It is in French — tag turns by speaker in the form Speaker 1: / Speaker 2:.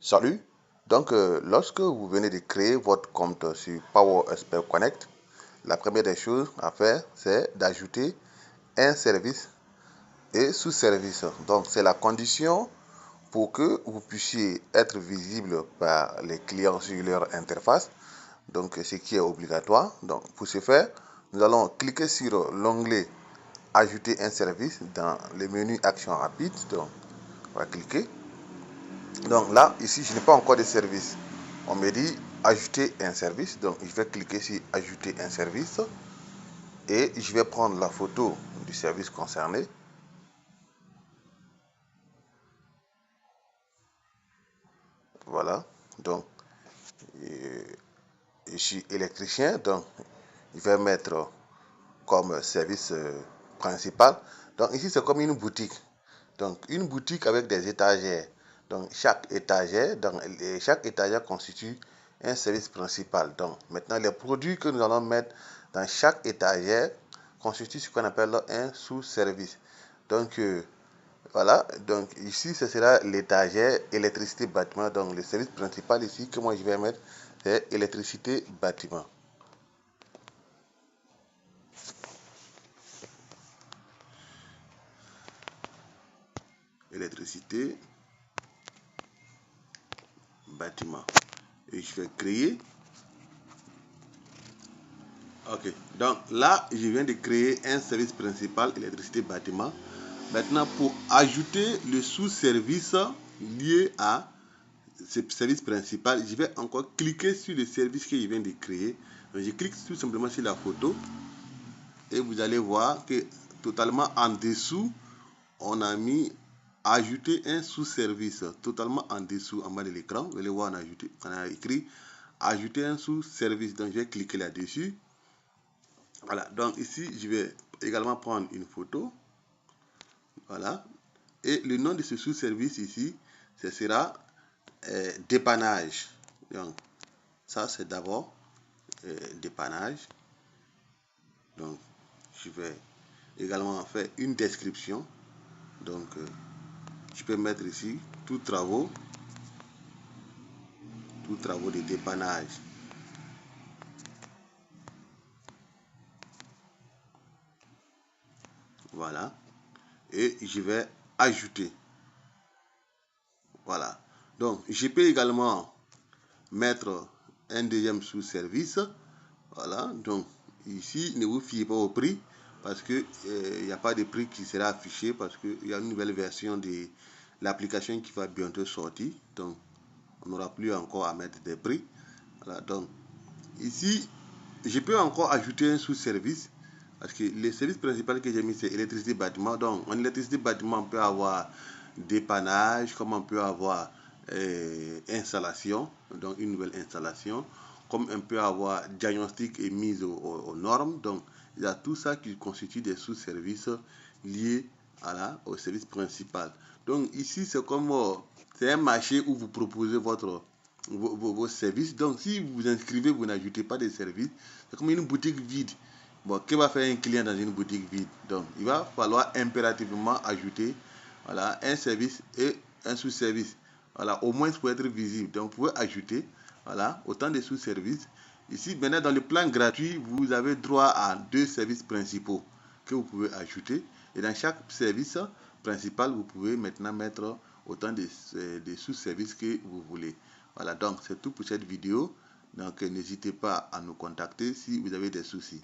Speaker 1: Salut! Lorsque vous venez de créer votre compte sur Power Expert Connect, la première des choses à faire, c'est d'ajouter un service et sous-service. Donc, c'est la condition pour que vous puissiez être visible par les clients sur leur interface. Donc, ce qui est obligatoire. Donc, pour ce faire, nous allons cliquer sur l'onglet Ajouter un service dans le menu Action rapide. Donc, on va cliquer. Donc là, ici, je n'ai pas encore de service. On me dit ajouter un service. Donc, je vais cliquer sur ajouter un service. Et je vais prendre la photo du service concerné. Voilà. Donc, je suis électricien. Donc, je vais mettre comme service principal. Donc, ici, c'est comme une boutique. Donc, une boutique avec des étagères. Donc, chaque étagère constitue un service principal. Donc, maintenant, les produits que nous allons mettre dans chaque étagère constituent ce qu'on appelle un sous-service. Donc, voilà. Donc, ici, ce sera l'étagère électricité bâtiment. Donc, le service principal ici que moi je vais mettre, c'est électricité bâtiment. Électricité bâtiment. Et je vais créer. Ok, donc là, je viens de créer un service principal, électricité bâtiment. Maintenant, pour ajouter le sous-service lié à ce service principal, je vais encore cliquer sur le service que je viens de créer. Donc, je clique tout simplement sur la photo et vous allez voir que totalement en dessous, on a mis ajouter un sous-service. Totalement en dessous, en bas de l'écran, vous allez voir, on a écrit ajouter un sous-service. Donc, je vais cliquer là-dessus. Voilà, donc ici, je vais également prendre une photo. Voilà. Et le nom de ce sous-service ici, ce sera dépannage. Donc, ça, c'est d'abord dépannage. Donc, je vais également faire une description. Donc, je peux mettre ici tous travaux de dépannage. Voilà. Et je vais ajouter. Voilà. Donc, je peux également mettre un deuxième sous-service. Voilà. Donc, ici, ne vous fiez pas au prix parce que il n'y a pas de prix qui sera affiché parce qu'il y a une nouvelle version de l'application qui va bientôt sortir. Donc, on n'aura plus encore à mettre des prix. Voilà. Donc, ici, je peux encore ajouter un sous-service parce que le service principal que j'ai mis, c'est électricité bâtiment. Donc, en électricité bâtiment, on peut avoir dépannage, comme on peut avoir installation, donc une nouvelle installation, comme on peut avoir diagnostic et mise aux normes. Donc, il y a tout ça qui constitue des sous-services liés au service principal. Donc, ici, c'est comme c'est un marché où vous proposez vos services. Donc, si vous vous inscrivez, vous n'ajoutez pas de services. C'est comme une boutique vide. Bon, que va faire un client dans une boutique vide? Donc, il va falloir impérativement ajouter un service et un sous-service. Voilà, au moins pour être visible. Donc, vous pouvez ajouter autant de sous-services. Ici, maintenant, dans le plan gratuit, vous avez droit à 2 services principaux que vous pouvez ajouter. Et dans chaque service principal, vous pouvez maintenant mettre autant de sous-services que vous voulez. Voilà, donc c'est tout pour cette vidéo. Donc, n'hésitez pas à nous contacter si vous avez des soucis.